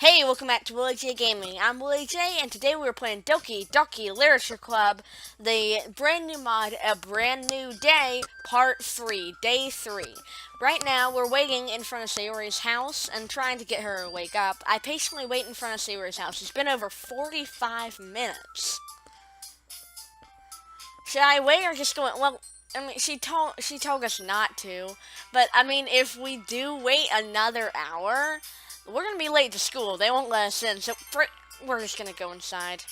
Hey, welcome back to Willie J Gaming. I'm Willie J, and today we're playing Doki Doki Literature Club, the brand new mod, A Brand New Day, Part 3, Day 3. Right now, we're waiting in front of Sayori's house and trying to get her to wake up. I patiently wait in front of Sayori's house. It's been over 45 minutes. Should I wait or just go in? Well, I mean, she told us not to, but I mean, if we do wait another hour, we're gonna be late to school. They won't let us in, so we're just gonna go inside.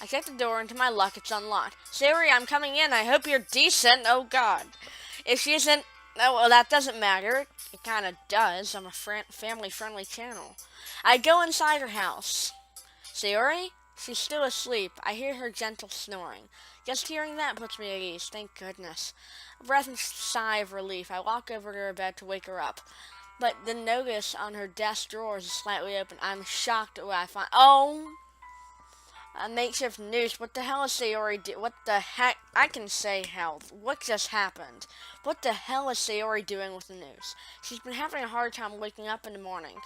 I checked the door, and to my luck, it's unlocked. Sayori, I'm coming in. I hope you're decent. Oh God, if she isn't, oh well, that doesn't matter. It kind of does. I'm a family-friendly channel. I go inside her house. Sayori? She's still asleep. I hear her gentle snoring. Just hearing that puts me at ease. Thank goodness. A breath and sigh of relief. I walk over to her bed to wake her up. But then notice on her desk drawers is slightly open. I'm shocked at what I find. Oh! A makeshift noose. What the hell is Sayori do? What the heck? I can say hell. What just happened? What the hell is Sayori doing with the noose? She's been having a hard time waking up in the morning.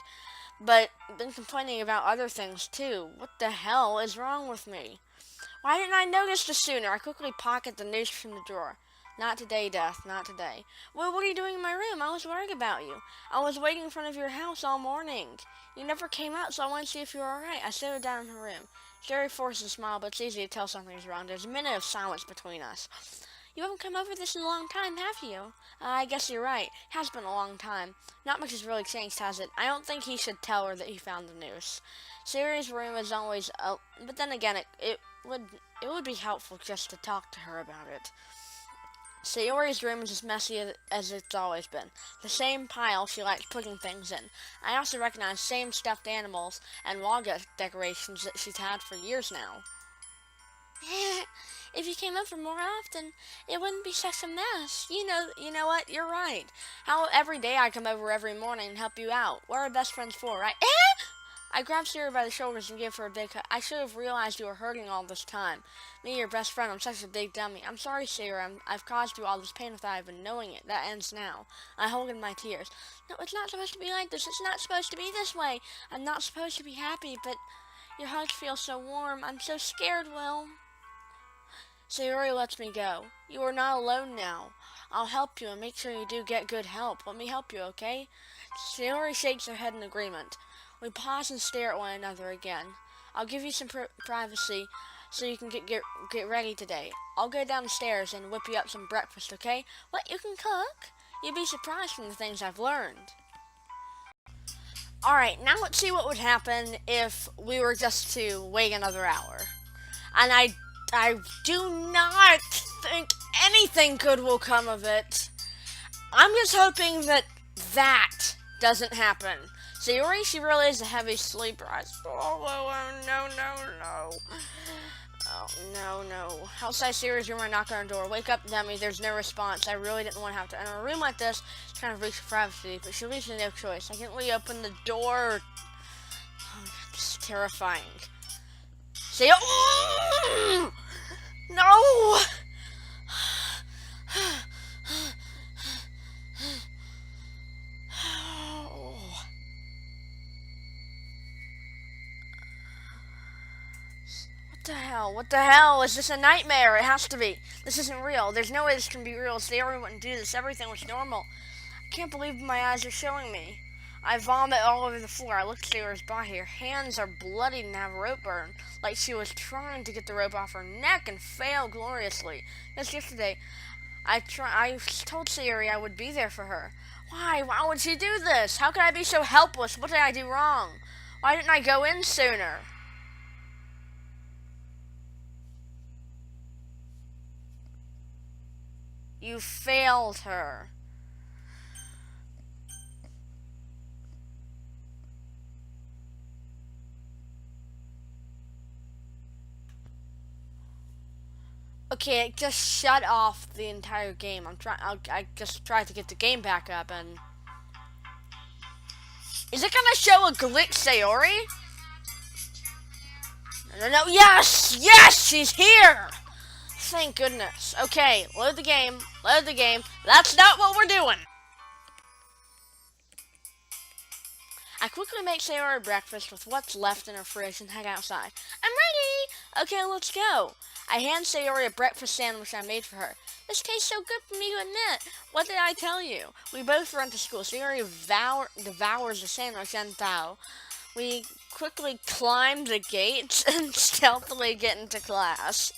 But been complaining about other things too. What the hell is wrong with me? Why didn't I notice this sooner? I quickly pocket the noose from the drawer. Not today, Death. Not today. Well, what are you doing in my room? I was worried about you. I was waiting in front of your house all morning. You never came out, so I wanted to see if you were alright. I settled down in her room. Jerry forces a smile, but it's easy to tell something's wrong. There's a minute of silence between us. You haven't come over this in a long time, have you? I guess you're right. It has been a long time. Not much has really changed, has it? I don't think he should tell her that he found the noose. Sayori's room is always, but then again, it would be helpful just to talk to her about it. Sayori's room is as messy as it's always been. The same pile she likes putting things in. I also recognize same stuffed animals and wall decorations that she's had for years now. If you came over more often, it wouldn't be such a mess. You know what? You're right. How every day I come over every morning and help you out. What are best friends for, right? I grabbed Sarah by the shoulders and gave her a big hug. I should have realized you were hurting all this time. Me, your best friend, I'm such a big dummy. I'm sorry, Sarah. I've caused you all this pain without even knowing it. That ends now. I hold in my tears. No, it's not supposed to be like this. It's not supposed to be this way. I'm not supposed to be happy, but your hugs feel so warm. I'm so scared, Will. Sayori lets me go. You are not alone now. I'll help you and make sure you do get good help. Let me help you, okay? Sayori shakes her head in agreement. We pause and stare at one another again. I'll give you some privacy so you can get ready today. I'll go down the stairs and whip you up some breakfast, okay? What, you can cook? You'd be surprised from the things I've learned. Alright, now let's see what would happen if we were just to wait another hour. And I do not think anything good will come of it. I'm just hoping that doesn't happen. Sayori, she really is a heavy sleeper. No. Oh, no. Outside Sayori's room, I knock on her door. Wake up, dummy. There's no response. I really didn't want to have to enter a room like this, trying to reach for privacy, but she leaves me no choice. I can't really open the door. Oh, it's terrifying. Sayori! No! What the hell? Is this a nightmare? It has to be. This isn't real. There's no way this can be real. Sayori wouldn't do this. Everything was normal. I can't believe my eyes are showing me. I vomit all over the floor. I look at Sayori's body. Her hands are bloodied and have rope burn, like she was trying to get the rope off her neck and failed gloriously. Just yesterday, I told Sayori I would be there for her. Why? Why would she do this? How could I be so helpless? What did I do wrong? Why didn't I go in sooner? You failed her. Okay, it just shut off the entire game. I just tried to get the game back up, and is it gonna show a glitch, Sayori? No. Yes, she's here. Thank goodness. Okay, load the game. That's not what we're doing. I quickly make Sayori breakfast with what's left in her fridge and head outside. I'm ready! Okay, let's go. I hand Sayori a breakfast sandwich I made for her. This tastes so good for me to admit. What did I tell you? We both run to school. Sayori devours the sandwich and bow. We quickly climb the gates and stealthily get into class.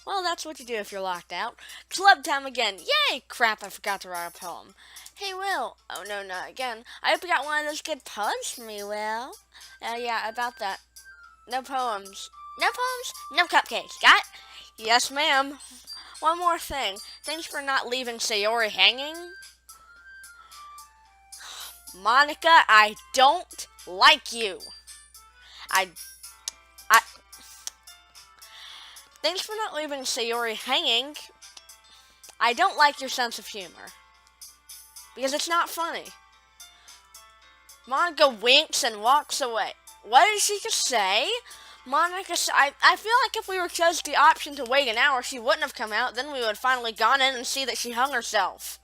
Well, that's what you do if you're locked out. Club time again. Yay! Crap, I forgot to write a poem. Hey, Will. Oh, no, not again. I hope you got one of those good poems for me, Will. Yeah, about that. No poems. No poems? No cupcakes. Got it? Yes, ma'am. One more thing. Thanks for not leaving Sayori hanging. Monica, I don't like you. I Thanks for not leaving Sayori hanging. I don't like your sense of humor. Because it's not funny. Monica winks and walks away. What did she just say? Monica said, I feel like if we were chosen the option to wait an hour, she wouldn't have come out. Then we would have finally gone in and see that she hung herself.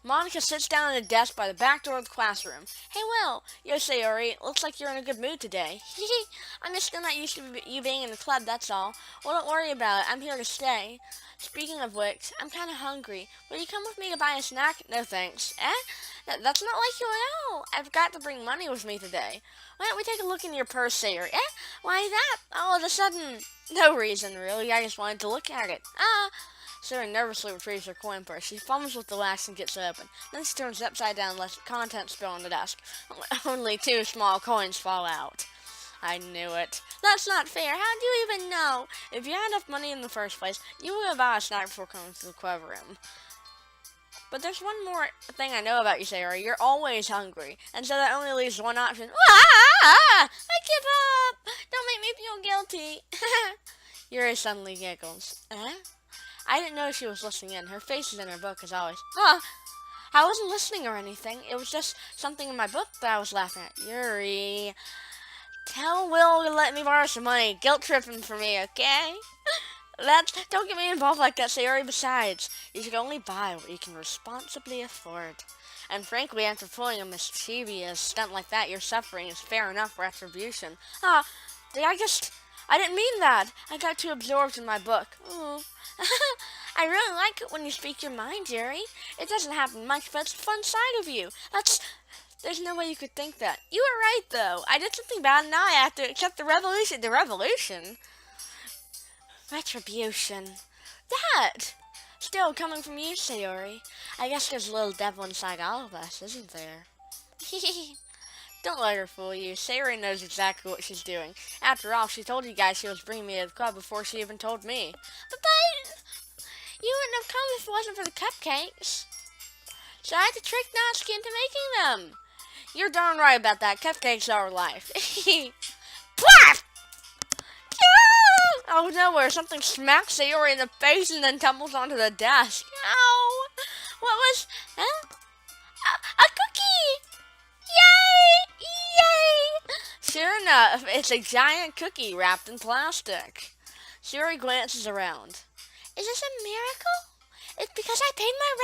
Monica sits down at a desk by the back door of the classroom. Hey, Will. Yo, Sayori. Looks like you're in a good mood today. I'm just still not used to you being in the club, that's all. Well, don't worry about it. I'm here to stay. Speaking of which, I'm kind of hungry. Will you come with me to buy a snack? No, thanks. That's not like you at all. I forgot to bring money with me today. Why don't we take a look in your purse, Sayori? Why that? All of a sudden. No reason, really. I just wanted to look at it. Sarah nervously retrieves her coin purse. She fumbles with the latch and gets it open. Then she turns it upside down and lets the contents spill on the desk. Only 2 small coins fall out. I knew it. That's not fair. How do you even know? If you had enough money in the first place, you would have bought a snack before coming to the club room. But there's one more thing I know about you, Sarah. You're always hungry. And so that only leaves one option. I give up! Don't make me feel guilty. Yuri suddenly giggles. I didn't know she was listening in. Her face is in her book, as always. I wasn't listening or anything. It was just something in my book that I was laughing at. Yuri, tell Will to let me borrow some money. Guilt tripping for me, okay? Don't get me involved like that, Sayori. Besides, you should only buy what you can responsibly afford. And frankly, after pulling a mischievous stunt like that, your suffering is fair enough retribution. I didn't mean that. I got too absorbed in my book. I really like it when you speak your mind, Jerry. It doesn't happen much, but it's a fun side of you. There's no way you could think that. You were right, though. I did something bad, and now I have to accept the revolution. The revolution? Retribution. That! Still, coming from you, Sayori. I guess there's a little devil inside all of us, isn't there? Don't let her fool you. Sayori knows exactly what she's doing. After all, she told you guys she was bringing me to the club before she even told me. But you wouldn't have come if it wasn't for the cupcakes. So I had to trick Natsuki into making them. You're darn right about that. Cupcakes are life. Blast! Out of nowhere, something smacks Sayori in the face and then tumbles onto the desk. Ow! What was... A cookie! Yay! Yay! Sure enough, it's a giant cookie wrapped in plastic. Sayori glances around. Is this a miracle? It's because I paid my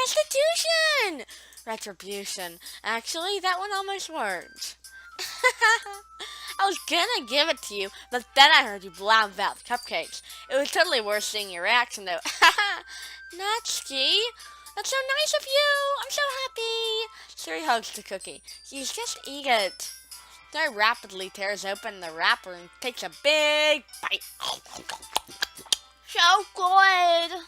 restitution! Retribution. Actually, that one almost worked. I was gonna give it to you, but then I heard you blab about the cupcakes. It was totally worth seeing your reaction, though. Natsuki, that's so nice of you. I'm so happy. Suri hugs the cookie. She's just eat it. Very rapidly tears open the wrapper and takes a big bite. So good.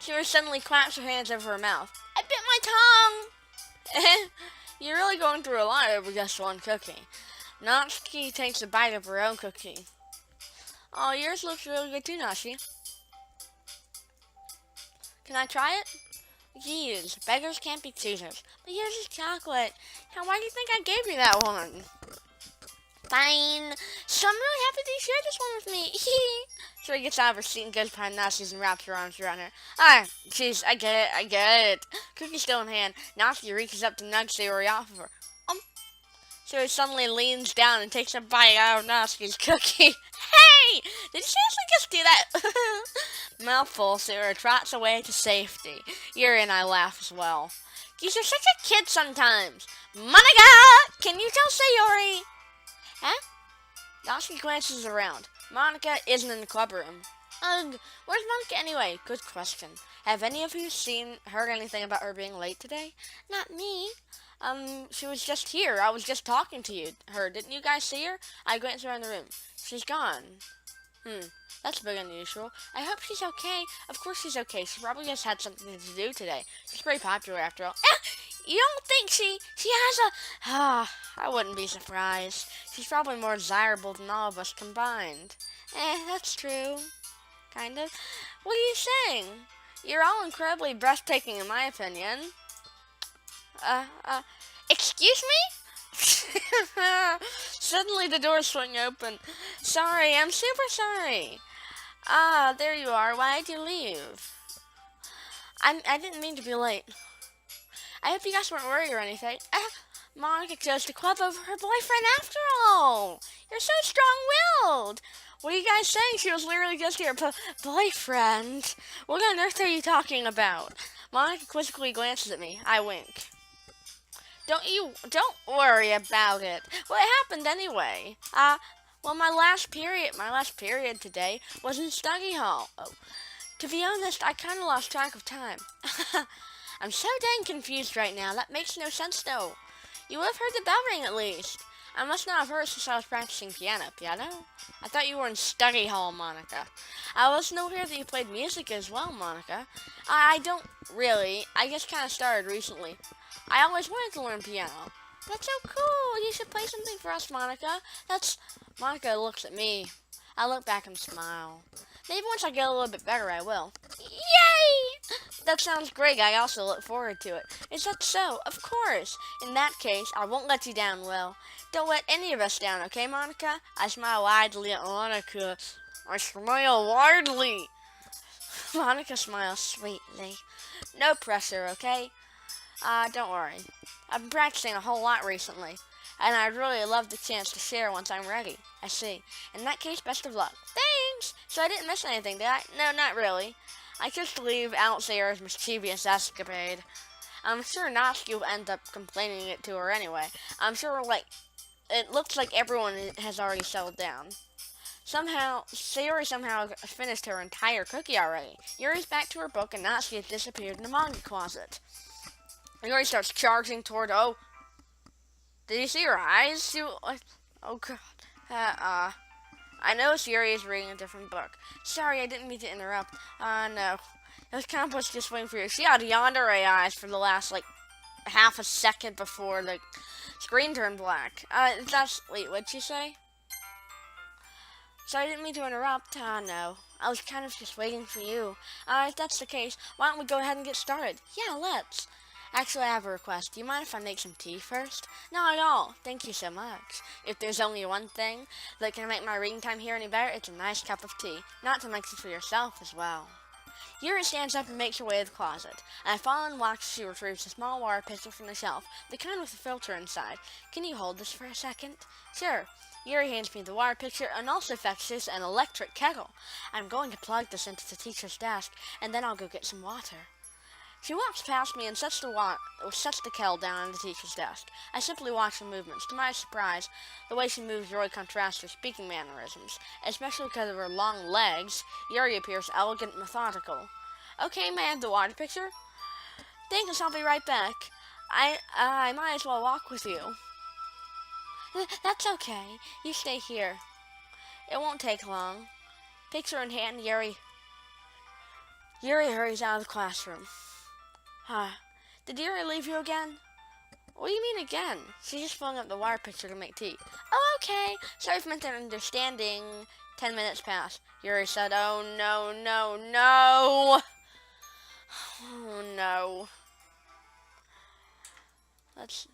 Suri suddenly claps her hands over her mouth. I bit my tongue. You're really going through a lot over just one cookie. Natsuki takes a bite of her own cookie. Oh, yours looks really good too, Natsuki. Can I try it? Jeez, beggars can't be choosers. But yours is chocolate. Now, why do you think I gave you that one? Fine. So I'm really happy that you shared this one with me. Suri gets out of her seat and goes behind Natsuki and wraps her arms around her. Jeez, I get it. Cookie still in hand. Natsuki reaches up to nudge Sayori off of her. Suri suddenly leans down and takes a bite out of Natsuki's cookie. Hey! Did you seriously just do that? Mouthful, Sarah trots away to safety. Yuri and I laugh as well. Geez, you're such a kid sometimes. Monica! Can you tell Sayori? Huh? Dawson glances around. Monica isn't in the club room. Ugh, where's Monica anyway? Good question. Have any of you heard anything about her being late today? Not me. She was just here. I was just talking to her. Didn't you guys see her? I glanced around the room. She's gone. That's a bit unusual. I hope she's okay. Of course she's okay. She probably just had something to do today. She's pretty popular after all. You don't think she has a... I wouldn't be surprised. She's probably more desirable than all of us combined. That's true. Kind of. What are you saying? You're all incredibly breathtaking in my opinion. Excuse me? Suddenly the door swung open. Sorry, I'm super sorry. There you are. Why did you leave? I didn't mean to be late. I hope you guys weren't worried or anything. Monica chose to club over her boyfriend after all. You're so strong-willed. What are you guys saying? She was literally just your boyfriend. What on earth are you talking about? Monica quizzically glances at me. I wink. Don't worry about it. What happened anyway? Well, my last period today was in study hall. Oh, to be honest, I kind of lost track of time. I'm so dang confused right now. That makes no sense, though. You would have heard the bell ring at least. I must not have heard since I was practicing piano. Piano? I thought you were in study hall, Monica. I wasn't aware that you played music as well, Monica. I don't really. I just kind of started recently. I always wanted to learn piano. That's so cool. You should play something for us, Monica. Monica looks at me. I look back and smile. Maybe once I get a little bit better, I will. Yay! That sounds great. I also look forward to it. Is that so? Of course. In that case, I won't let you down, Will. Don't let any of us down, okay, Monica? I smile widely at Monica. I smile widely. Monica smiles sweetly. No pressure, okay? Don't worry. I've been practicing a whole lot recently, and I'd really love the chance to share once I'm ready. I see. In that case, best of luck. Thanks! So I didn't miss anything, did I? No, not really. I just leave out Sarah's mischievous escapade. I'm sure Natsuki will end up complaining it to her anyway. I'm sure, it looks like everyone has already settled down. Sayori somehow finished her entire cookie already. Yuri's back to her book, and Natsuki has disappeared in the manga closet. Yuri starts charging toward, did you see her eyes? Oh god. I noticed Yuri is reading a different book. Sorry, I didn't mean to interrupt. No. Those compost just waiting for you. She had yandere eyes for the last, half a second before the screen turned black. Wait, what'd she say? Sorry, I didn't mean to interrupt. No. I was kind of just waiting for you. If that's the case, why don't we go ahead and get started? Yeah, let's. Actually, I have a request. Do you mind if I make some tea first? Not at all. Thank you so much. If there's only one thing that can make my reading time here any better, it's a nice cup of tea. Not to mention for yourself as well. Yuri stands up and makes her way to the closet. I follow and watch as she retrieves a small water pitcher from the shelf, the kind with a filter inside. Can you hold this for a second? Sure. Yuri hands me the water pitcher and also fetches an electric kettle. I'm going to plug this into the teacher's desk, and then I'll go get some water. She walks past me and sets the kettle down on the teacher's desk. I simply watch her movements. To my surprise, the way she moves really contrasts her speaking mannerisms. Especially because of her long legs, Yuri appears elegant and methodical. Okay, may I have the water pitcher? Thanks, I'll be right back. I might as well walk with you. That's okay. You stay here. It won't take long. Pitcher in hand, Yuri hurries out of the classroom. Did Yuri leave you again? What do you mean again? She just flung up the water pitcher to make tea. Oh, okay. Sorry for misunderstanding. 10 minutes passed. Yuri said, oh, no, no, no. Oh, no. This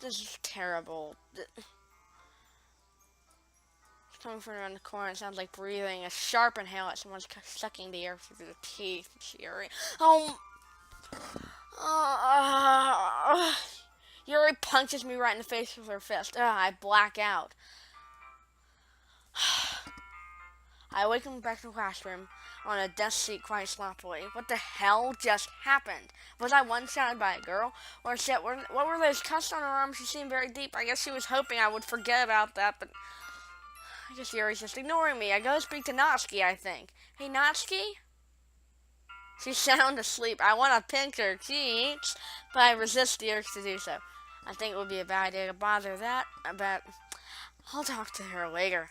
is terrible. It's coming from around the corner. It sounds like breathing. A sharp inhale at someone's sucking the air through the teeth. Yuri. Yuri punches me right in the face with her fist. I black out. I awakened back in the classroom on a desk seat quite sloppily. What the hell just happened? Was I one-shotted by a girl? Or shit, what were those cuts on her arm? She seemed very deep. I guess she was hoping I would forget about that, but I guess Yuri's just ignoring me. I go speak to Natsuki, I think. Hey, Natsuki? She's sound asleep. I want to pinch her cheeks, but I resist the urge to do so. I think it would be a bad idea to bother that, but I'll talk to her later.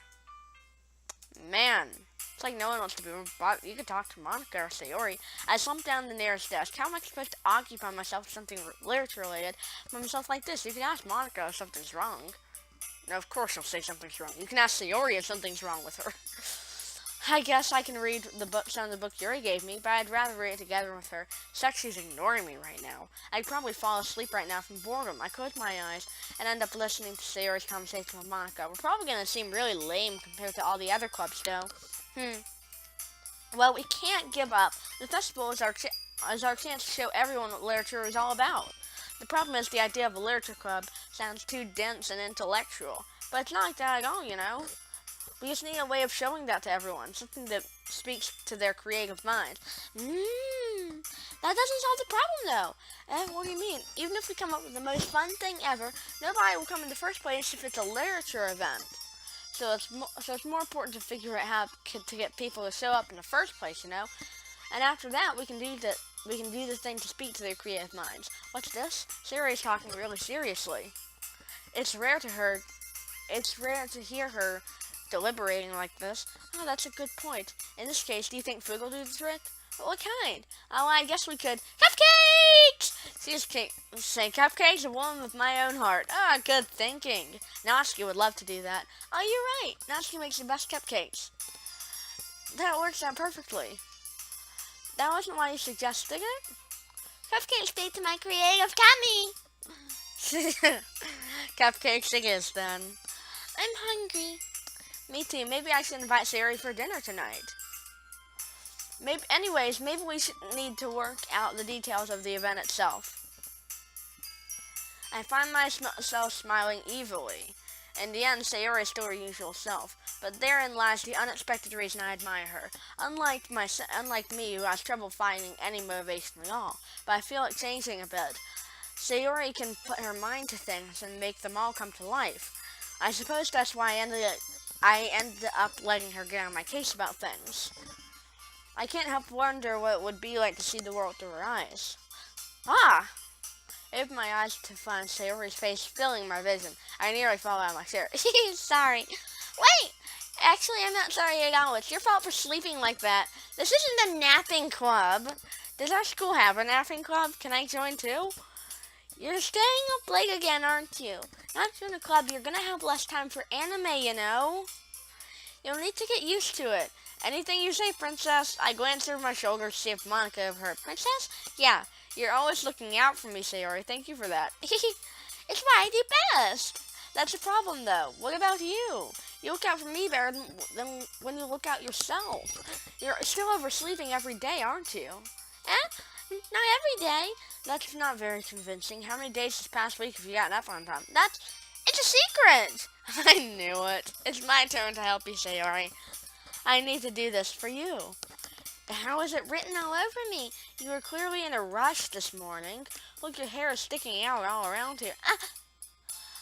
Man, it's like no one wants to be but you could talk to Monica or Sayori. I slumped down the nearest desk. How am I supposed to occupy myself with something literature related by myself like this? You can ask Monica if something's wrong. No, of course she'll say something's wrong. You can ask Sayori if something's wrong with her. I guess I can read some of the book Yuri gave me, but I'd rather read it together with her. She's ignoring me right now. I'd probably fall asleep right now from boredom. I close my eyes and end up listening to Sayori's conversation with Monica. We're probably going to seem really lame compared to all the other clubs, though. Well, we can't give up. The festival is our chance to show everyone what literature is all about. The problem is the idea of a literature club sounds too dense and intellectual. But it's not like that at all, you know? We just need a way of showing that to everyone, something that speaks to their creative mind. That doesn't solve the problem, though. What do you mean? Even if we come up with the most fun thing ever, nobody will come in the first place if it's a literature event. So it's more important to figure out how to get people to show up in the first place, you know. And after that, we can do the thing to speak to their creative minds. What's this? Sayori's talking really seriously. It's rare to hear her deliberating like this. Oh, that's a good point. In this case, do you think food will do the trick? What kind? Oh, I guess we could. Cupcakes! She's saying cupcakes, a woman with my own heart. Ah, good thinking. Natsuki would love to do that. Oh, you're right. Natsuki makes the best cupcakes. That works out perfectly. That wasn't why you suggested it? Cupcakes speak to my creative tummy. Cupcakes it is then. I'm hungry. Me too. Maybe I should invite Sayori for dinner tonight. Maybe we should need to work out the details of the event itself. I find myself smiling evilly. In the end, Sayori is still her usual self, but therein lies the unexpected reason I admire her. Unlike me, who has trouble finding any motivation at all, but I feel it changing a bit. Sayori can put her mind to things and make them all come to life. I suppose that's why I ended up letting her get on my case about things. I can't help wonder what it would be like to see the world through her eyes. Ah! I opened my eyes to find Sayori's face filling my vision. I nearly fell out of my chair. Sorry. Wait! Actually, I'm not sorry at all. It's your fault for sleeping like that. This isn't a napping club. Does our school have a napping club? Can I join too? You're staying up late again, aren't you? Not join a club, you're gonna have less time for anime, you know? You'll need to get used to it. Anything you say, Princess? I glanced over my shoulder to see if Monica overheard. Princess? Yeah, you're always looking out for me, Sayori. Thank you for that. It's what I do best. That's the problem, though. What about you? You look out for me better than when you look out yourself. You're still oversleeping every day, aren't you? Not every day. That's not very convincing. How many days this past week have you gotten up on time? It's a secret! I knew it. It's my turn to help you, Sayori. I need to do this for you. How is it written all over me? You were clearly in a rush this morning. Look, your hair is sticking out all around here.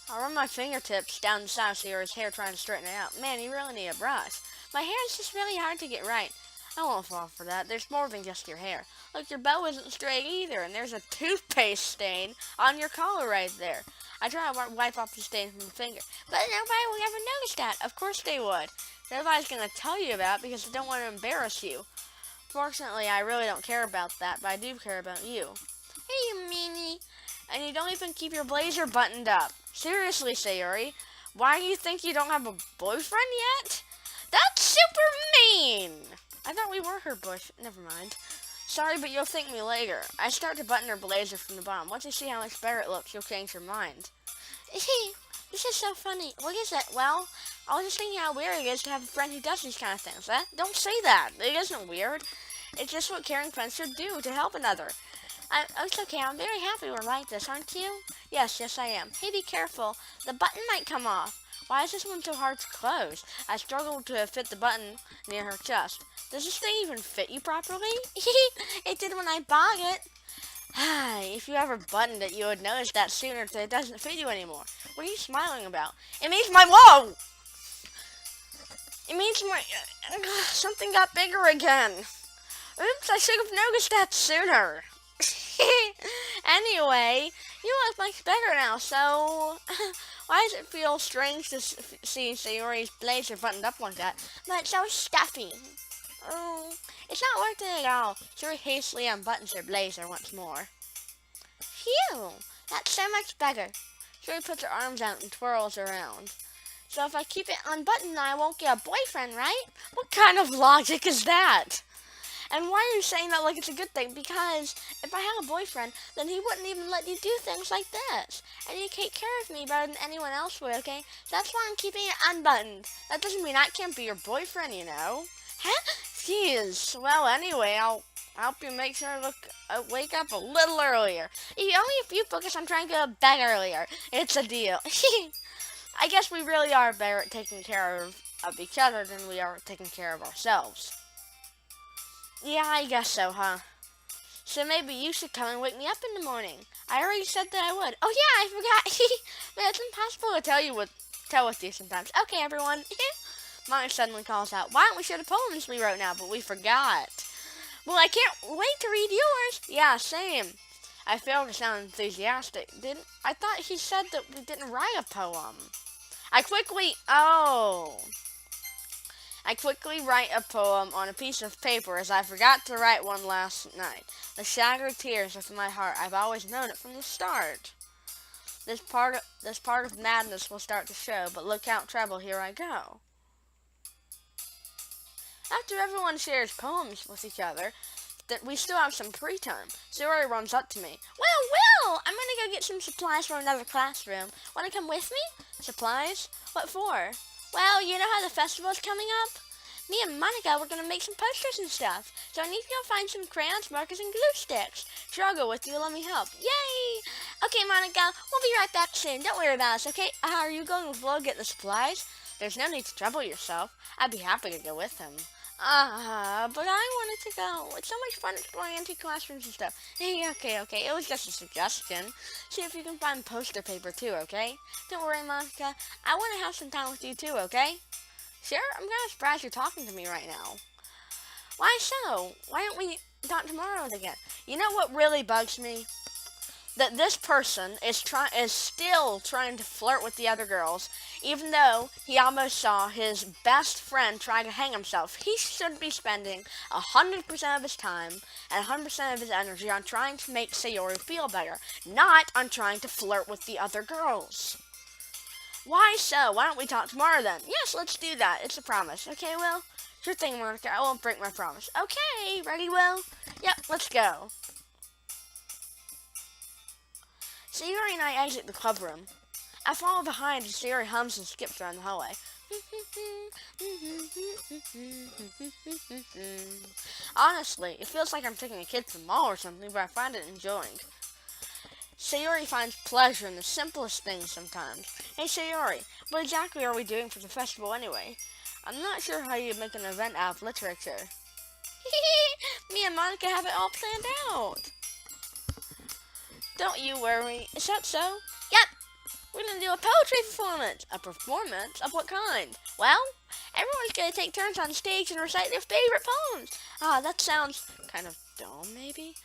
I'll run my fingertips down the side of Sayori's hair trying to straighten it out. Man, you really need a brush. My hair is just really hard to get right. I won't fall for that. There's more than just your hair. Look, your bow isn't straight either, and there's a toothpaste stain on your collar right there. I try to wipe off the stain from the finger, but nobody will ever notice that. Of course they would. Nobody's going to tell you about it because they don't want to embarrass you. Fortunately, I really don't care about that, but I do care about you. Hey, you meanie. And you don't even keep your blazer buttoned up. Seriously, Sayori, why do you think you don't have a boyfriend yet? That's super mean. I thought we were her boyfriend. Never mind. Sorry, but you'll thank me later. I start to button her blazer from the bottom. Once you see how much better it looks, you'll change your mind. This is so funny. What is it? Well, I was just thinking how weird it is to have a friend who does these kind of things. Don't say that. It isn't weird. It's just what caring friends should do to help another. It's okay. I'm very happy we're like this, aren't you? Yes, I am. Hey, be careful. The button might come off. Why is this one so hard to close? I struggle to fit the button near her chest. Does this thing even fit you properly? It did when I bought it. If you ever buttoned it, you would notice that sooner that it doesn't fit you anymore. What are you smiling about? It means my whoa! It means my something got bigger again. Oops, I should have noticed that sooner. Anyway, you look much better now, so why does it feel strange to see Sayori's blazer buttoned up like that? But it's so stuffy. Oh, it's not worth it at all. Sayori hastily unbuttons her blazer once more. Phew, that's so much better. Sayori puts her arms out and twirls around. So if I keep it unbuttoned, I won't get a boyfriend, right? What kind of logic is that? And why are you saying that like it's a good thing? Because if I had a boyfriend, then he wouldn't even let you do things like this. And he'd take care of me better than anyone else would, okay? So that's why I'm keeping it unbuttoned. That doesn't mean I can't be your boyfriend, you know? Huh? Jeez. Well, anyway, I'll help you make sure to wake up a little earlier. Only if you focus on trying to go to bed earlier. It's a deal. I guess we really are better at taking care of each other than we are at taking care of ourselves. Yeah, I guess so, huh? So maybe you should come and wake me up in the morning. I already said that I would. Oh yeah, I forgot. Man, it's impossible to tell with you sometimes. Okay, everyone. Monica suddenly calls out, why don't we share the poems we wrote now? But we forgot. Well, I can't wait to read yours. Yeah, same. I failed to sound enthusiastic. I thought he said that we didn't write a poem. I quickly write a poem on a piece of paper as I forgot to write one last night. The shattered tears of my heart, I've always known it from the start. This part of madness will start to show, but look out, trouble, here I go. After everyone shares poems with each other, that we still have some free time. Sayori runs up to me. Well, I'm gonna go get some supplies for another classroom. Wanna come with me? Supplies? What for? Well, you know how the festival's coming up? Me and Monica, we're gonna make some posters and stuff. So I need to go find some crayons, markers, and glue sticks. Sure, I'll go with you. Let me help. Yay! Okay, Monica, we'll be right back soon. Don't worry about us, okay? Are you going with Will to get the supplies? There's no need to trouble yourself. I'd be happy to go with him. But I wanted to go. It's so much fun exploring empty classrooms and stuff. Hey, okay. It was just a suggestion. See if you can find poster paper too, okay? Don't worry, Monica. I want to have some time with you too, okay? Sure, I'm kind of surprised you're talking to me right now. Why so? Why don't we talk tomorrow again? You know what really bugs me? That this person is still trying to flirt with the other girls, even though he almost saw his best friend try to hang himself. He should be spending 100% of his time and 100% of his energy on trying to make Sayori feel better, not on trying to flirt with the other girls. Why so? Why don't we talk tomorrow then? Yes, let's do that. It's a promise. Okay, Will? Sure thing, Monica. I won't break my promise. Okay, ready, Will? Yep, let's go. Sayori and I exit the club room. I follow behind as Sayori hums and skips around the hallway. Honestly, it feels like I'm taking a kid to the mall or something, but I find it enjoying. Sayori finds pleasure in the simplest things sometimes. Hey Sayori, what exactly are we doing for the festival anyway? I'm not sure how you make an event out of literature. Me and Monica have it all planned out. Don't you worry. Is that so? Yep. We're going to do a poetry performance. A performance? Of what kind? Well, everyone's going to take turns on stage and recite their favorite poems. That sounds kind of dull, maybe?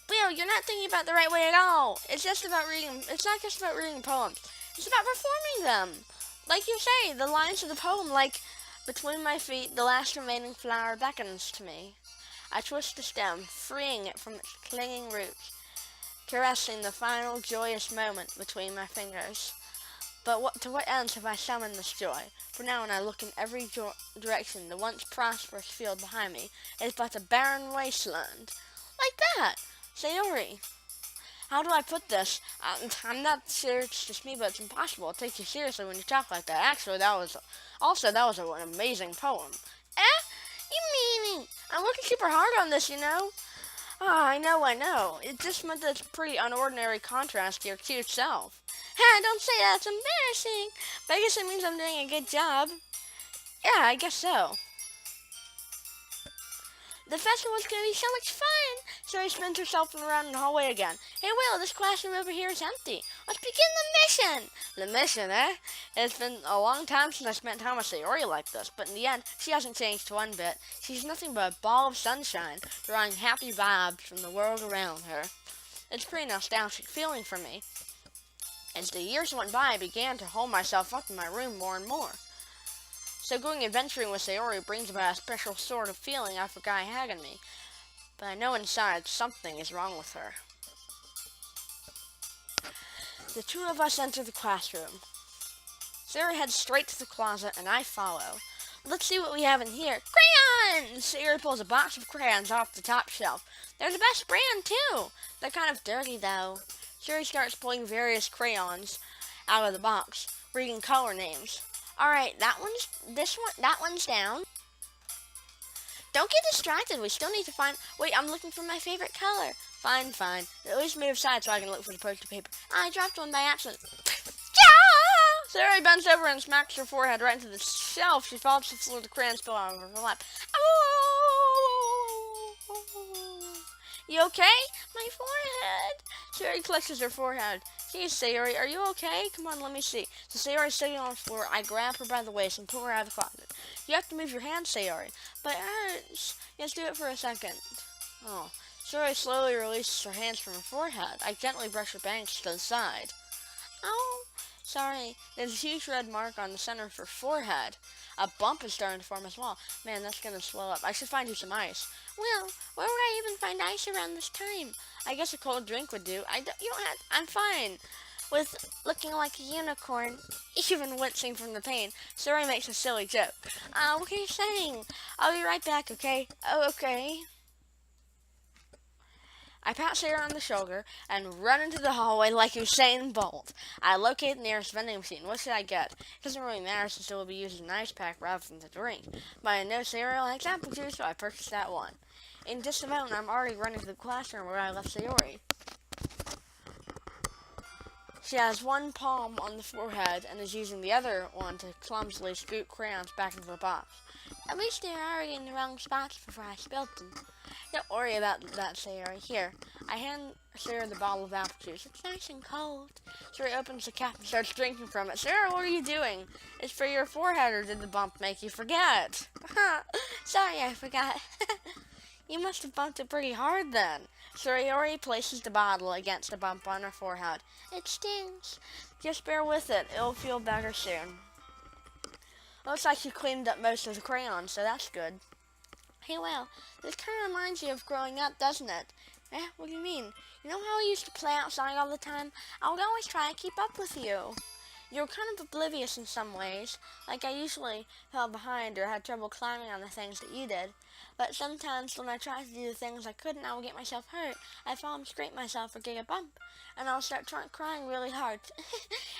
Will, you're not thinking about the right way at all. It's not just about reading poems. It's about performing them. Like you say, the lines of the poem, like, between my feet, the last remaining flower beckons to me. I twist the stem, freeing it from its clinging roots, caressing the final joyous moment between my fingers. But to what ends have I summoned this joy? For now when I look in every direction, the once prosperous field behind me is but a barren wasteland. Like that! Sayori, how do I put this? I'm not sure it's just me, but it's impossible to take you seriously when you talk like that. Actually, that was an amazing poem. You meaning? I'm working super hard on this, you know. Ah, I know. It just meant that it's a pretty unordinary contrast to your cute self. Ha, don't say that, it's embarrassing. But I guess it means I'm doing a good job. Yeah, I guess so. The festival's gonna be so much fun! Sari spins herself around in the hallway again. Hey Will, this classroom over here is empty. Let's begin the mission! The mission, eh? It's been a long time since I spent time with Sayori like this, but in the end, she hasn't changed one bit. She's nothing but a ball of sunshine, drawing happy vibes from the world around her. It's a pretty nostalgic feeling for me. As the years went by, I began to hold myself up in my room more and more. So going adventuring with Sayori brings about a special sort of feeling I forgot I had in me. But I know inside something is wrong with her. The two of us enter the classroom. Sayori heads straight to the closet and I follow. Let's see what we have in here. Crayons! Sayori pulls a box of crayons off the top shelf. They're the best brand too. They're kind of dirty though. Sayori starts pulling various crayons out of the box, reading color names. Alright, that one's down. Don't get distracted, we still need to find... Wait, I'm looking for my favorite color. Fine. At least move aside so I can look for the poster paper. I dropped one by accident. Sarah bends over and smacks her forehead right into the shelf. She falls to the floor, the crayons spill out of her lap. Oh! You okay? My forehead. Sayori clutches her forehead. Geez, Sayori, are you okay? Come on, let me see. So Sayori's sitting on the floor. I grab her by the waist and pull her out of the closet. You have to move your hand, Sayori. But it hurts. Let's do it for a second. Oh. Sayori slowly releases her hands from her forehead. I gently brush her bangs to the side. Oh, sorry. There's a huge red mark on the center of her forehead. A bump is starting to form as well. Man, that's gonna swell up. I should find you some ice. Well, where would I even find ice around this time? I guess a cold drink would do. You don't have. I'm fine with looking like a unicorn, even wincing from the pain. Sayori makes a silly joke. What are you saying? I'll be right back, okay? Oh, okay. I pat Sayori on the shoulder and run into the hallway like Usain Bolt. I locate the nearest vending machine. What should I get? It doesn't really matter since it will be used as an ice pack rather than the drink. But I know Sayori likes apple juice, so I purchased that one. In just a moment, I'm already running to the classroom where I left Sayori. She has one palm on the forehead and is using the other one to clumsily scoot crayons back into the box. At least they're already in the wrong spots before I spilled them. Don't worry about that, Sayori. Here, I hand Sarah the bottle of apple juice. It's nice and cold. Sayori opens the cap and starts drinking from it. Sarah, what are you doing? It's for your forehead, or did the bump make you forget? Sorry, I forgot. You must have bumped it pretty hard then. Sayori places the bottle against the bump on her forehead. It stings. Just bear with it. It'll feel better soon. Looks like you cleaned up most of the crayons, so that's good. Hey, well, this kind of reminds you of growing up, doesn't it? What do you mean? You know how we used to play outside all the time? I would always try to keep up with you. You were kind of oblivious in some ways, like I usually fell behind or had trouble climbing on the things that you did. But sometimes when I tried to do the things I couldn't, I would get myself hurt. I'd fall and scrape myself or get a bump, and I would start crying really hard.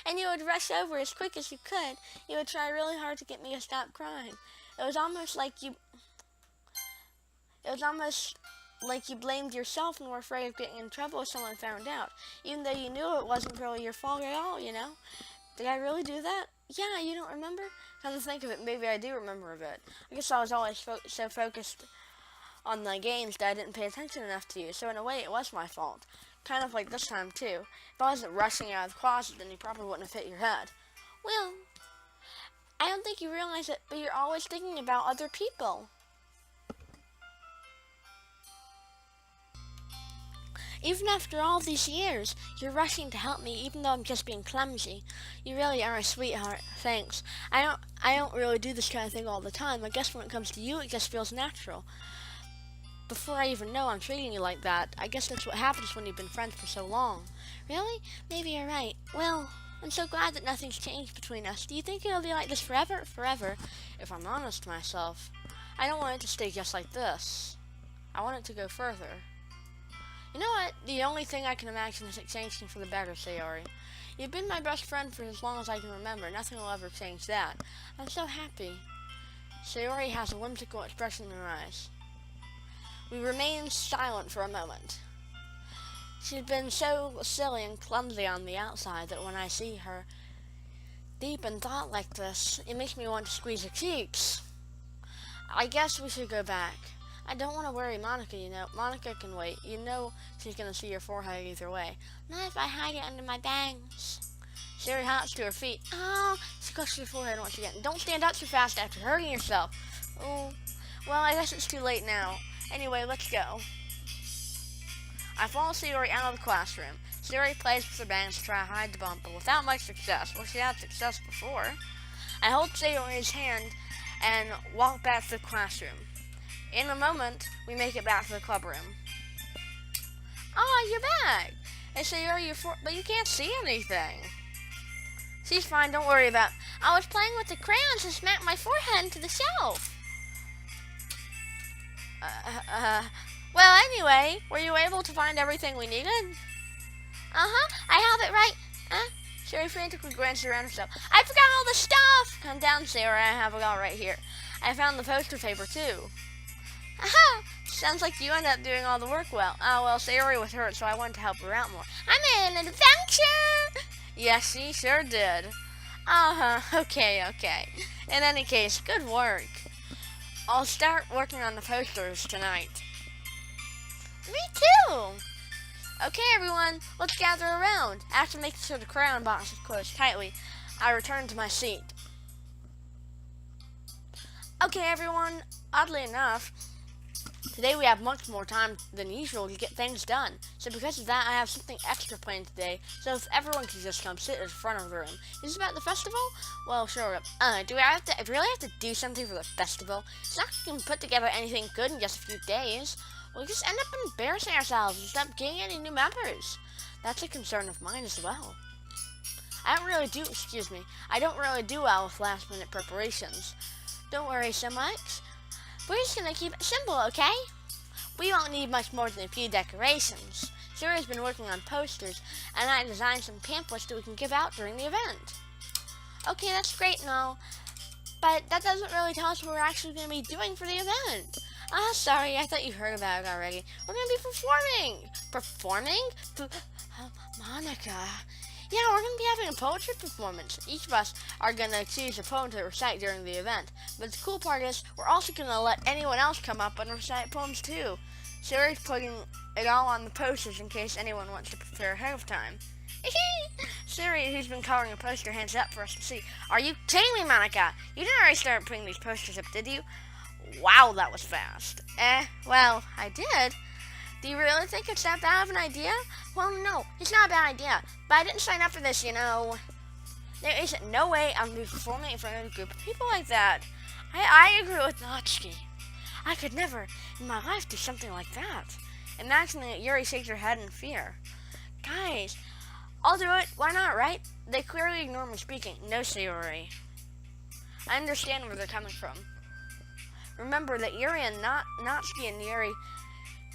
And you would rush over as quick as you could. You would try really hard to get me to stop crying. It was almost like you blamed yourself and were afraid of getting in trouble if someone found out, even though you knew it wasn't really your fault at all, you know? Did I really do that? Yeah, you don't remember? Come to think of it, maybe I do remember a bit. I guess I was always so focused on the games that I didn't pay attention enough to you, so in a way it was my fault. Kind of like this time, too. If I wasn't rushing out of the closet, then you probably wouldn't have hit your head. Well, I don't think you realize it, but you're always thinking about other people. Even after all these years, you're rushing to help me even though I'm just being clumsy. You really are a sweetheart. Thanks. I don't really do this kind of thing all the time. I guess when it comes to you, it just feels natural. Before I even know I'm treating you like that, I guess that's what happens when you've been friends for so long. Really? Maybe you're right. Well, I'm so glad that nothing's changed between us. Do you think it'll be like this forever? Forever. If I'm honest to myself, I don't want it to stay just like this. I want it to go further. You know what? The only thing I can imagine is it changing for the better, Sayori. You've been my best friend for as long as I can remember. Nothing will ever change that. I'm so happy. Sayori has a whimsical expression in her eyes. We remain silent for a moment. She's been so silly and clumsy on the outside that when I see her deep in thought like this, it makes me want to squeeze her cheeks. I guess we should go back. I don't want to worry Monica, you know. Monica can wait. You know she's going to see your forehead either way. Not if I hide it under my bangs. Sherry hops to her feet. Oh, she crushes your forehead once again. Don't stand up too fast after hurting yourself. Oh, well, I guess it's too late now. Anyway, let's go. I follow Sayori out of the classroom. Sayori plays with her bangs to try to hide the bump, but without much success. Well, she had success before. I hold Sayori's hand and walk back to the classroom. In a moment, we make it back to the club room. Oh, you're back! And Sayori, but you can't see anything. She's fine, don't worry about it. I was playing with the crayons and smacked my forehead into the shelf. Well, anyway, were you able to find everything we needed? I have it right. Sherry frantically glanced around herself. I forgot all the stuff! Calm down, Sarah, I have it all right here. I found the poster paper, too. Sounds like you ended up doing all the work well. Oh, well, Sayori was hurt, so I wanted to help her out more. I'm in an adventure! Yes, she sure did. Okay. In any case, good work. I'll start working on the posters tonight. Me too! Okay, everyone, let's gather around. After making sure the crayon box is closed tightly, I return to my seat. Okay, everyone, oddly enough, today we have much more time than usual to get things done. So because of that, I have something extra planned today. So if everyone can just come sit at the front of the room. Is this about the festival? Well, sure. Do I really have to do something for the festival? It's not like we can put together anything good in just a few days. We'll just end up embarrassing ourselves and stop getting any new members. That's a concern of mine as well. I don't really do well with last minute preparations. Don't worry so much. We're just gonna keep it simple, okay? We won't need much more than a few decorations. Sarah's been working on posters, and I designed some pamphlets that we can give out during the event. Okay, that's great and all, but that doesn't really tell us what we're actually gonna be doing for the event. Sorry, I thought you heard about it already. We're gonna be performing! Performing? Monica. Yeah, we're going to be having a poetry performance. Each of us are going to choose a poem to recite during the event. But the cool part is, we're also going to let anyone else come up and recite poems too. Sherry's putting it all on the posters in case anyone wants to prepare ahead of time. Sherry, who's been coloring a poster, hands it up for us to see. Are you kidding me, Monica? You didn't already start putting these posters up, did you? Wow, that was fast. Well, I did. Do you really think it's that bad of an idea? Well, no, it's not a bad idea, but I didn't sign up for this, you know. There isn't no way I'm going to be performing in front of a group of people like that. I agree with Natsuki. I could never in my life do something like that. Imagining it, Yuri shakes her head in fear. Guys, I'll do it. Why not, right? They clearly ignore me speaking. No, Sayori. I understand where they're coming from. Remember that Yuri and Natsuki and Yuri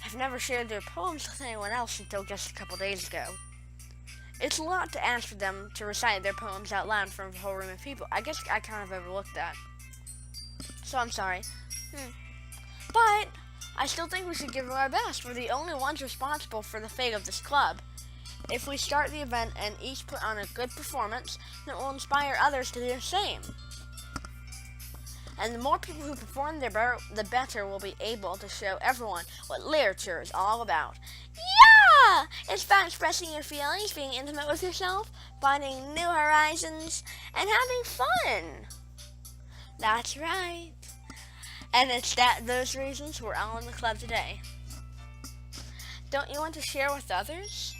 have never shared their poems with anyone else until just a couple days ago. It's a lot to ask for them to recite their poems out loud in front of a whole room of people. I guess I kind of overlooked that. So I'm sorry. But I still think we should give it our best. We're the only ones responsible for the fate of this club. If we start the event and each put on a good performance, then it will inspire others to do the same. And the more people who perform, the better we'll be able to show everyone what literature is all about. Yeah! It's about expressing your feelings, being intimate with yourself, finding new horizons, and having fun. That's right. And it's those reasons we're all in the club today. Don't you want to share with others?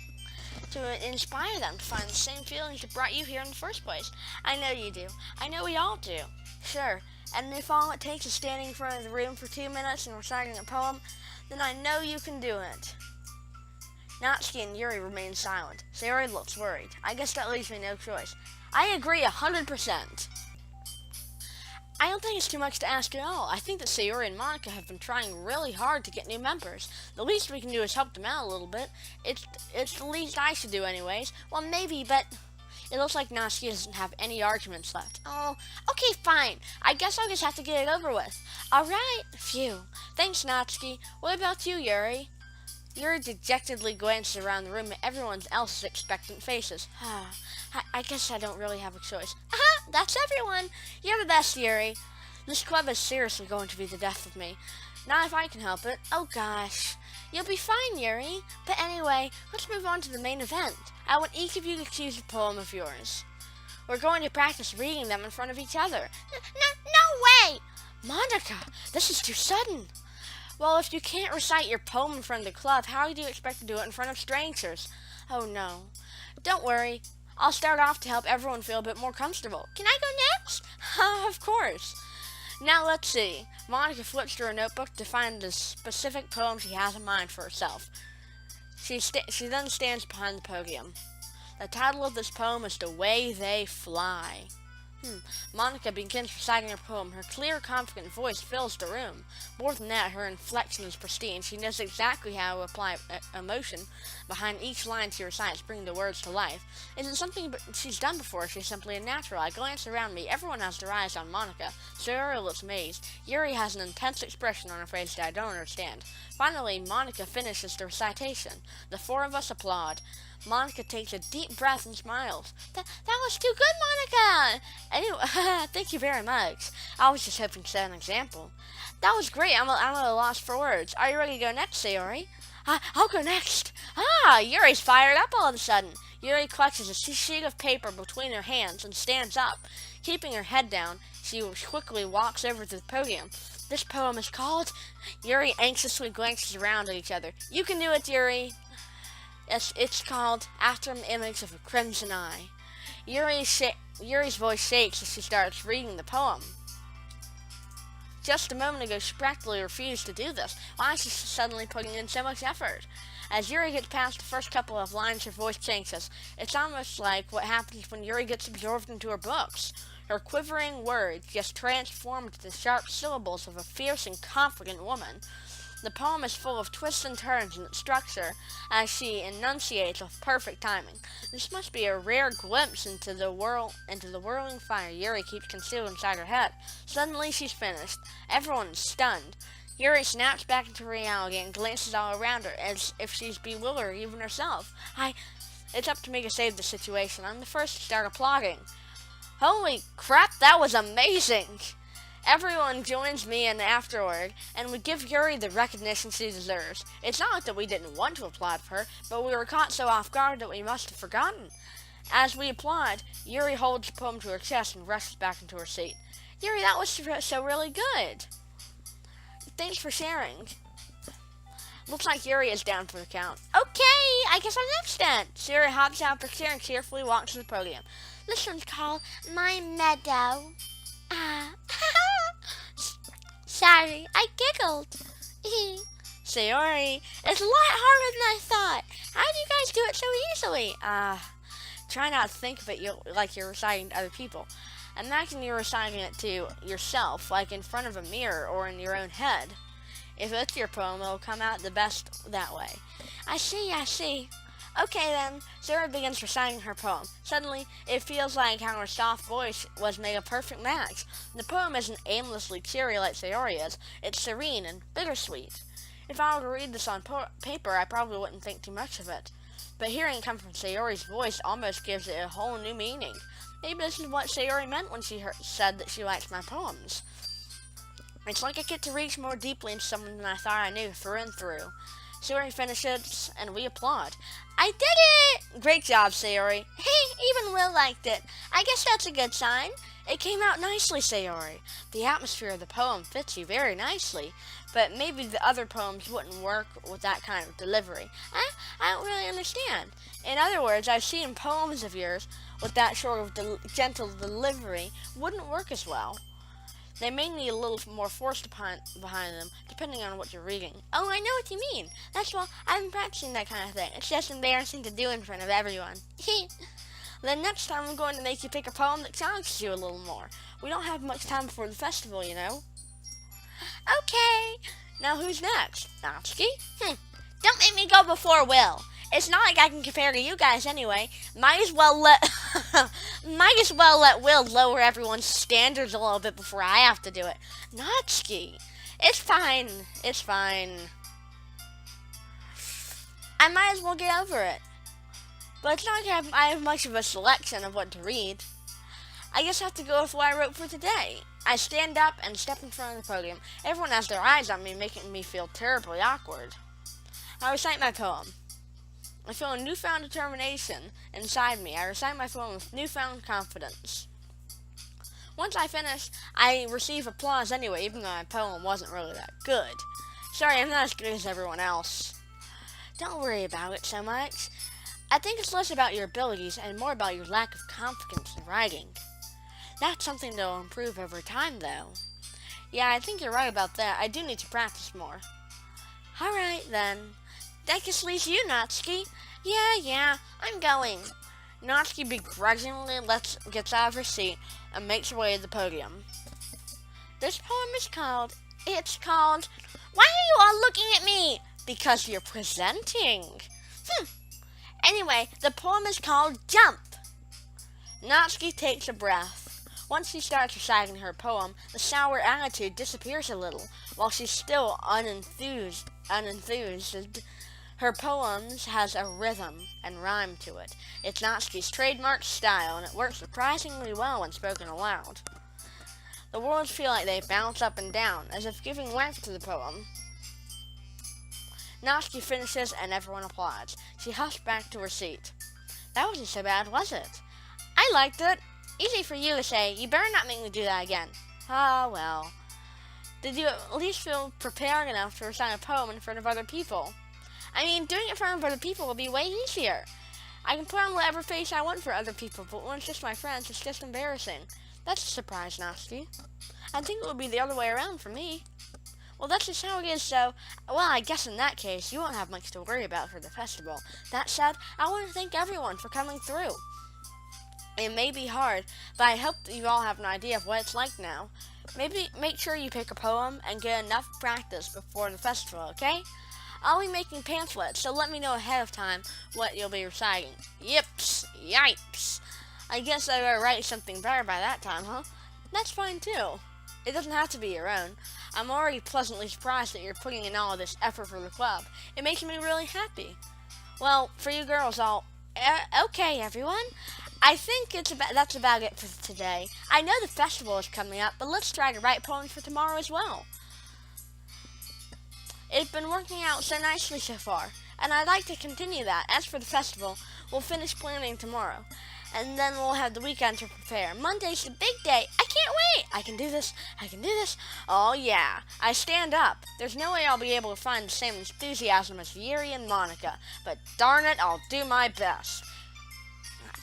To inspire them to find the same feelings that brought you here in the first place. I know you do. I know we all do. Sure. And if all it takes is standing in front of the room for 2 minutes and reciting a poem, then I know you can do it. Natsuki and Yuri remain silent. Sayori looks worried. I guess that leaves me no choice. I agree 100%. I don't think it's too much to ask at all. I think that Sayori and Monica have been trying really hard to get new members. The least we can do is help them out a little bit. It's the least I should do anyways. Well, maybe, but It looks like Natsuki doesn't have any arguments left. Oh, okay, fine. I guess I'll just have to get it over with. Alright. Phew. Thanks, Natsuki. What about you, Yuri? Yuri dejectedly glances around the room at everyone else's expectant faces. I guess I don't really have a choice. Aha! That's everyone! You're the best, Yuri. This club is seriously going to be the death of me. Not if I can help it. Oh gosh. You'll be fine, Yuri. But anyway, let's move on to the main event. I want each of you to choose a poem of yours. We're going to practice reading them in front of each other. No way! Monica, this is too sudden. Well, if you can't recite your poem in front of the club, how do you expect to do it in front of strangers? Oh no. Don't worry. I'll start off to help everyone feel a bit more comfortable. Can I go next? Of course. Now let's see. Monica flips through her notebook to find the specific poem she has in mind for herself. She then stands behind the podium. The title of this poem is The Way They Fly. Monica begins reciting her poem. Her clear, confident voice fills the room. More than that, her inflection is pristine. She knows exactly how to apply emotion behind each line she recites, bringing the words to life. Isn't something she's done before. She's simply a natural. I glance around me. Everyone has their eyes on Monica. Sayori looks amazed. Yuri has an intense expression on her face that I don't understand. Finally, Monica finishes the recitation. The four of us applaud. Monica takes a deep breath and smiles. That was too good, Monica! Anyway, thank you very much. I was just hoping to set an example. That was great. I'm at a loss for words. Are you ready to go next, Sayori? I'll go next. Yuri's fired up all of a sudden. Yuri clutches a sheet of paper between her hands and stands up. Keeping her head down, she quickly walks over to the podium. This poem is called... Yuri anxiously glances around at each other. You can do it, Yuri. It's called After an Image of a Crimson Eye. Yuri's voice shakes as she starts reading the poem. Just a moment ago, she practically refused to do this. Why is she suddenly putting in so much effort? As Yuri gets past the first couple of lines, her voice changes. It's almost like what happens when Yuri gets absorbed into her books. Her quivering words just transform into the sharp syllables of a fierce and confident woman. The poem is full of twists and turns in its structure as she enunciates with perfect timing. This must be a rare glimpse into the whirling fire Yuri keeps concealed inside her head. Suddenly she's finished. Everyone is stunned. Yuri snaps back into reality and glances all around her as if she's bewildered even herself. It's up to me to save the situation. I'm the first to start applauding. Holy crap, that was amazing! Everyone joins me in afterward, and we give Yuri the recognition she deserves. It's not that we didn't want to applaud for her, but we were caught so off guard that we must have forgotten. As we applaud, Yuri holds the poem to her chest and rushes back into her seat. Yuri, that was so really good. Thanks for sharing. Looks like Yuri is down for the count. Okay, I guess I'm next then. Yuri hops out of her chair and cheerfully walks to the podium. This one's called My Meadow. Sorry, I giggled. Sayori, it's a lot harder than I thought. How do you guys do it so easily? Try not to think of it like you're reciting to other people. Imagine you're reciting it to yourself, like in front of a mirror or in your own head. If it's your poem, it'll come out the best that way. I see. Okay then, Sarah begins reciting her poem. Suddenly, it feels like how her soft voice was made a perfect match. The poem isn't aimlessly cheery like Sayori is. It's serene and bittersweet. If I were to read this on paper, I probably wouldn't think too much of it. But hearing it come from Sayori's voice almost gives it a whole new meaning. Maybe this is what Sayori meant when she said that she likes my poems. It's like I get to reach more deeply into someone than I thought I knew through and through. Sayori finishes, and we applaud. I did it! Great job, Sayori. Hey, even Will liked it. I guess that's a good sign. It came out nicely, Sayori. The atmosphere of the poem fits you very nicely, but maybe the other poems wouldn't work with that kind of delivery. I don't really understand. In other words, I've seen poems of yours with that sort of gentle delivery wouldn't work as well. They may need a little more force behind them, depending on what you're reading. Oh, I know what you mean. That's why I've been practicing that kind of thing. It's just embarrassing to do in front of everyone. Then next time I'm going to make you pick a poem that challenges you a little more. We don't have much time before the festival, you know. Okay. Now who's next? Natsuki? Don't make me go before Will. It's not like I can compare to you guys anyway. Might as well let might as well let Will lower everyone's standards a little bit before I have to do it. Natsuki, it's fine. It's fine. I might as well get over it. But it's not like I have much of a selection of what to read. I just have to go with what I wrote for today. I stand up and step in front of the podium. Everyone has their eyes on me, making me feel terribly awkward. I recite my poem. I feel a newfound determination inside me. I recite my poem with newfound confidence. Once I finish, I receive applause anyway, even though my poem wasn't really that good. Sorry, I'm not as good as everyone else. Don't worry about it so much. I think it's less about your abilities and more about your lack of confidence in writing. That's something that will improve over time, though. Yeah, I think you're right about that. I do need to practice more. Alright, then. That just leaves you, Natsuki. Yeah, I'm going. Natsuki begrudgingly gets out of her seat and makes her way to the podium. This poem is called, Why are you all looking at me? Because you're presenting. Anyway, the poem is called Jump. Natsuki takes a breath. Once she starts reciting her poem, the sour attitude disappears a little. While she's still unenthused, her poems has a rhythm and rhyme to it. It's Natsuki's trademark style, and it works surprisingly well when spoken aloud. The words feel like they bounce up and down, as if giving life to the poem. Natsuki finishes and everyone applauds. She huffs back to her seat. That wasn't so bad, was it? I liked it. Easy for you to say. You better not make me do that again. Ah, well. Did you at least feel prepared enough to recite a poem in front of other people? I mean, doing it in front of other people will be way easier. I can put on whatever face I want for other people, but when it's just my friends, it's just embarrassing. That's a surprise, Natsuki. I think it would be the other way around for me. Well, that's just how it is, so, well, I guess in that case, you won't have much to worry about for the festival. That said, I want to thank everyone for coming through. It may be hard, but I hope that you all have an idea of what it's like now. Maybe make sure you pick a poem and get enough practice before the festival, okay? I'll be making pamphlets, so let me know ahead of time what you'll be reciting. Yipes. I guess I better write something better by that time, huh? That's fine too. It doesn't have to be your own. I'm already pleasantly surprised that you're putting in all this effort for the club. It makes me really happy. Well, for you girls, okay, everyone. I think that's about it for today. I know the festival is coming up, but let's try to write poems for tomorrow as well. It's been working out so nicely so far, and I'd like to continue that. As for the festival, we'll finish planning tomorrow, and then we'll have the weekend to prepare. Monday's the big day. I can't wait. I can do this. Oh yeah, I stand up. There's no way I'll be able to find the same enthusiasm as Yuri and Monica, but darn it, I'll do my best.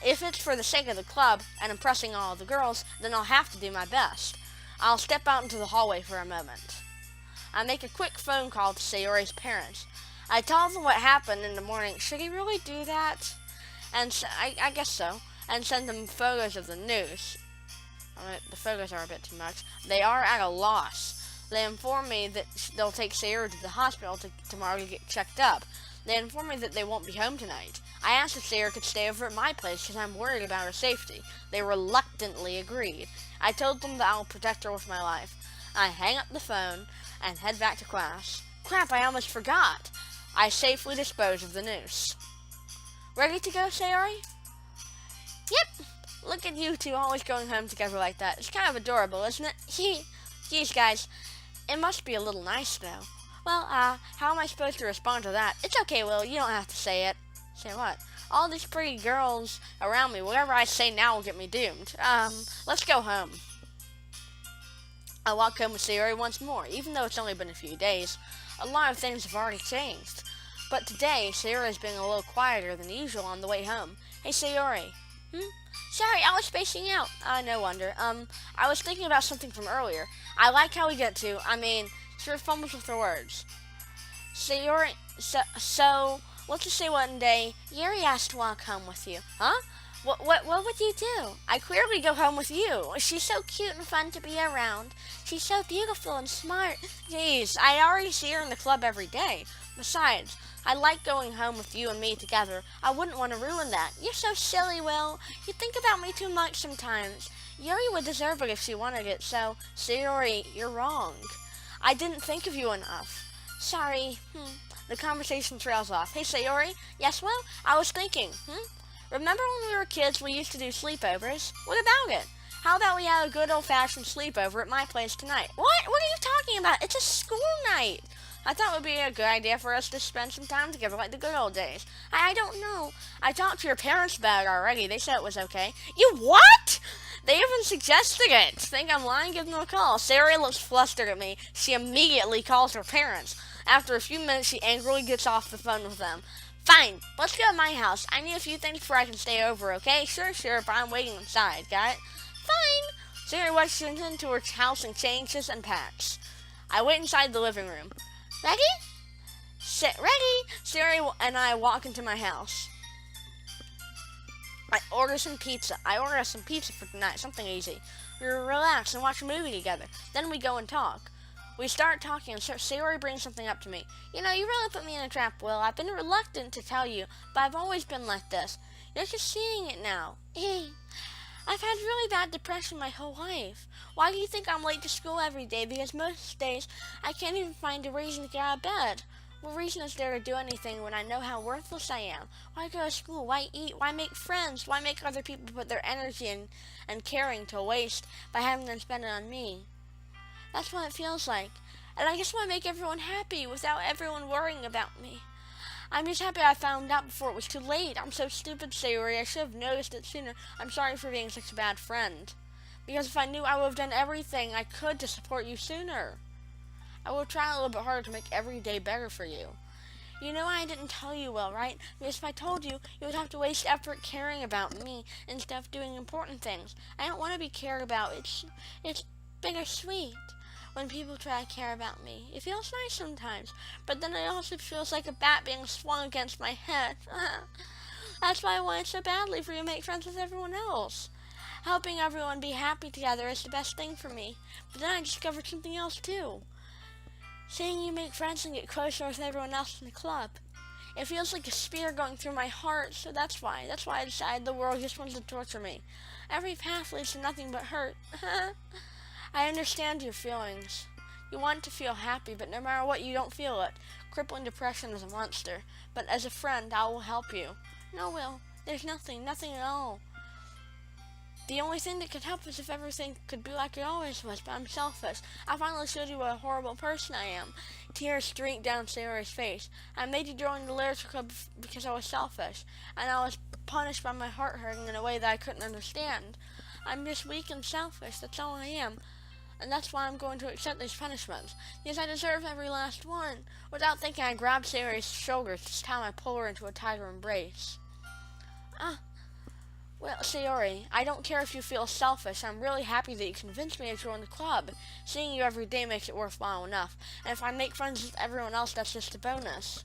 If it's for the sake of the club and impressing all of the girls, then I'll have to do my best. I'll step out into the hallway for a moment. I make a quick phone call to Sayori's parents. I tell them what happened in the morning. Should he really do that? And I guess so. And send them photos of the news. The photos are a bit too much. They are at a loss. They inform me that they'll take Sayori to the hospital tomorrow to get checked up. They inform me that they won't be home tonight. I asked if Sayori could stay over at my place because I'm worried about her safety. They reluctantly agreed. I told them that I'll protect her with my life. I hang up the phone and head back to class. Crap, I almost forgot. I safely dispose of the noose. Ready to go, Sayori? Yep. Look at you two always going home together like that. It's kind of adorable, isn't it? Geez, guys. It must be a little nice, though. Well, how am I supposed to respond to that? It's okay, Will. You don't have to say it. Say what? All these pretty girls around me. Whatever I say now will get me doomed. Let's go home. I walk home with Sayori once more. Even though it's only been a few days, a lot of things have already changed. But today, Sayori is being a little quieter than usual on the way home. Hey, Sayori. Sorry, I was spacing out. No wonder. I was thinking about something from earlier. I like how we get to, sure fumbles with the words. Sayori, so, let's just say one day, Yuri asked to walk home with you. Huh? What would you do? I clearly go home with you. She's so cute and fun to be around. She's so beautiful and smart. Jeez, I already see her in the club every day. Besides, I like going home with you and me together. I wouldn't want to ruin that. You're so silly, Will. You think about me too much sometimes. Yuri would deserve it if she wanted it, so, Sayori, you're wrong. I didn't think of you enough. Sorry. The conversation trails off. Hey, Sayori? Yes, Will? I was thinking. Remember when we were kids we used to do sleepovers? What about it? How about we have a good old-fashioned sleepover at my place tonight? What? What are you talking about? It's a school night. I thought it would be a good idea for us to spend some time together like the good old days. I don't know. I talked to your parents about it already. They said it was okay. You what? They even suggested it. Think I'm lying? Give them a call. Sarah looks flustered at me. She immediately calls her parents. After a few minutes, she angrily gets off the phone with them. Fine, let's go to my house. I need a few things before I can stay over, okay? Sure, but I'm waiting inside. Got it? Fine. Sarah walks into her house and changes and packs. I wait inside the living room. Ready? Ready? Sarah and I walk into my house. I order us some pizza for tonight, something easy. We relax and watch a movie together. Then we go and talk. We start talking and Sayori brings something up to me. You know, you really put me in a trap, Will. I've been reluctant to tell you, but I've always been like this. You're just seeing it now. I've had really bad depression my whole life. Why do you think I'm late to school every day? Because most days I can't even find a reason to get out of bed. What reason is there to do anything when I know how worthless I am? Why go to school? Why eat? Why make friends? Why make other people put their energy and caring to waste by having them spend it on me? That's what it feels like. And I just want to make everyone happy without everyone worrying about me. I'm just happy I found out before it was too late. I'm so stupid, Sayori. I should have noticed it sooner. I'm sorry for being such a bad friend. Because if I knew, I would have done everything I could to support you sooner. I will try a little bit harder to make every day better for you. You know I didn't tell you well, right? Because if I told you, you would have to waste effort caring about me instead of doing important things. I don't want to be cared about. It's bittersweet when people try to care about me. It feels nice sometimes, but then it also feels like a bat being swung against my head. That's why I wanted so badly for you to make friends with everyone else. Helping everyone be happy together is the best thing for me. But then I discovered something else too. Seeing you make friends and get closer with everyone else in the club. It feels like a spear going through my heart, so that's why I decided the world just wants to torture me. Every path leads to nothing but hurt. I understand your feelings. You want to feel happy, but no matter what, you don't feel it. Crippling depression is a monster, but as a friend, I will help you. No, Will, there's nothing at all. The only thing that could help is if everything could be like it always was, but I'm selfish. I finally showed you what a horrible person I am. Tears streaked down Sarah's face. I made you join the literature club because I was selfish, and I was punished by my heart hurting in a way that I couldn't understand. I'm just weak and selfish, that's all I am. And that's why I'm going to accept these punishments, because I deserve every last one. Without thinking, I grabbed Sarah's shoulders. This time I pull her into a tighter embrace. Well, Sayori, I don't care if you feel selfish. I'm really happy that you convinced me to join the club. Seeing you every day makes it worthwhile enough. And if I make friends with everyone else, that's just a bonus.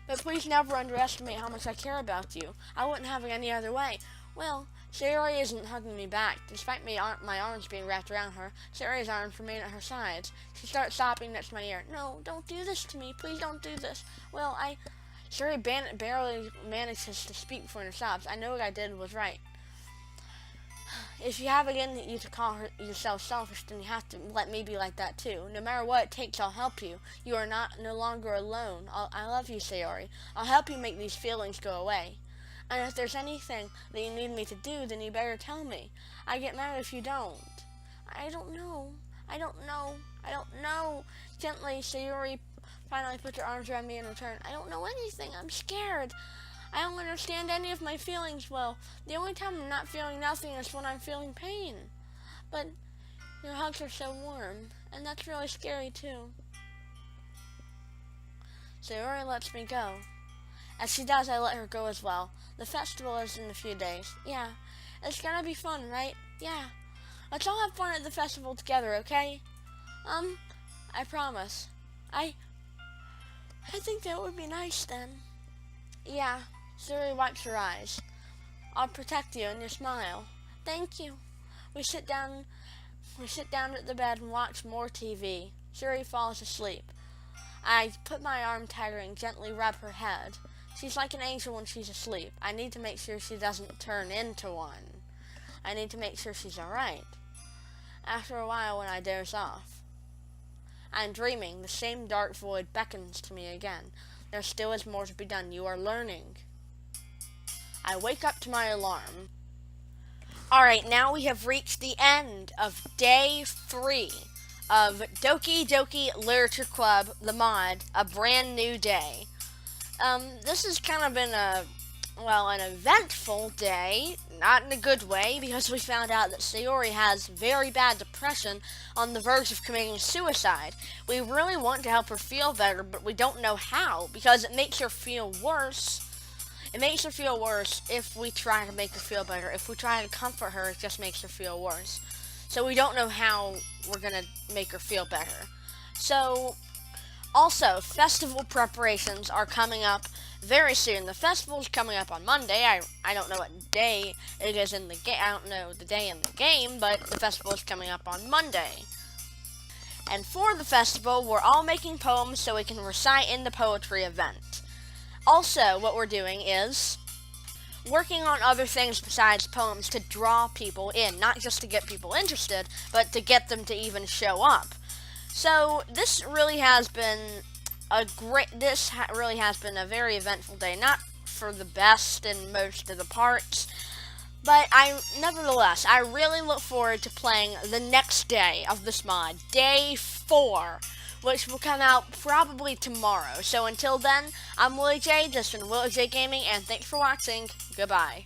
But please never underestimate how much I care about you. I wouldn't have it any other way. Well, Sayori isn't hugging me back. Despite my arms being wrapped around her, Sayori's arms remain at her sides. She starts sobbing next to my ear. No, don't do this to me. Please don't do this. Well, Sayori barely manages to speak before her sobs. I know what I did was right. If you have it in you to call yourself selfish, then you have to let me be like that too. No matter what it takes, I'll help you. You are no longer alone. I love you, Sayori. I'll help you make these feelings go away. And if there's anything that you need me to do, then you better tell me. I get mad if you don't. I don't know. Gently, Sayori finally puts her arms around me in return. I don't know anything. I'm scared. I don't understand any of my feelings well. The only time I'm not feeling nothing is when I'm feeling pain. But your hugs are so warm, and that's really scary too. Sayori lets me go. As she does, I let her go as well. The festival is in a few days. Yeah, it's gonna be fun, right? Yeah. Let's all have fun at the festival together, okay? I promise. I think that would be nice then. Yeah, Sayori wipes her eyes. I'll protect you and your smile. Thank you. We sit down at the bed and watch more TV. Sayori falls asleep. I put my arm tight her and gently rub her head. She's like an angel when she's asleep. I need to make sure she doesn't turn into one. I need to make sure she's alright. After a while, when I doze off, I'm dreaming. The same dark void beckons to me again. There still is more to be done. You are learning. I wake up to my alarm. Alright, now we have reached the end of day 3 of Doki Doki Literature Club, the mod, A Brand New Day. This has kind of been an eventful day, not in a good way, because we found out that Sayori has very bad depression on the verge of committing suicide. We really want to help her feel better, but we don't know how, because it makes her feel worse. It makes her feel worse if we try to make her feel better. If we try to comfort her, it just makes her feel worse. So we don't know how we're going to make her feel better. So, also, festival preparations are coming up very soon. The festival's coming up on Monday. I don't know what day it is in the game. I don't know the day in the game, but the festival is coming up on Monday. And for the festival, we're all making poems so we can recite in the poetry event. Also, what we're doing is working on other things besides poems to draw people in, not just to get people interested, but to get them to even show up. So this really has been really has been a very eventful day. Not for the best in most of the parts, but nevertheless, I really look forward to playing the next day of this mod, day 4. Which will come out probably tomorrow. So until then, I'm Willie J. This has been Willie J Gaming, and thanks for watching. Goodbye.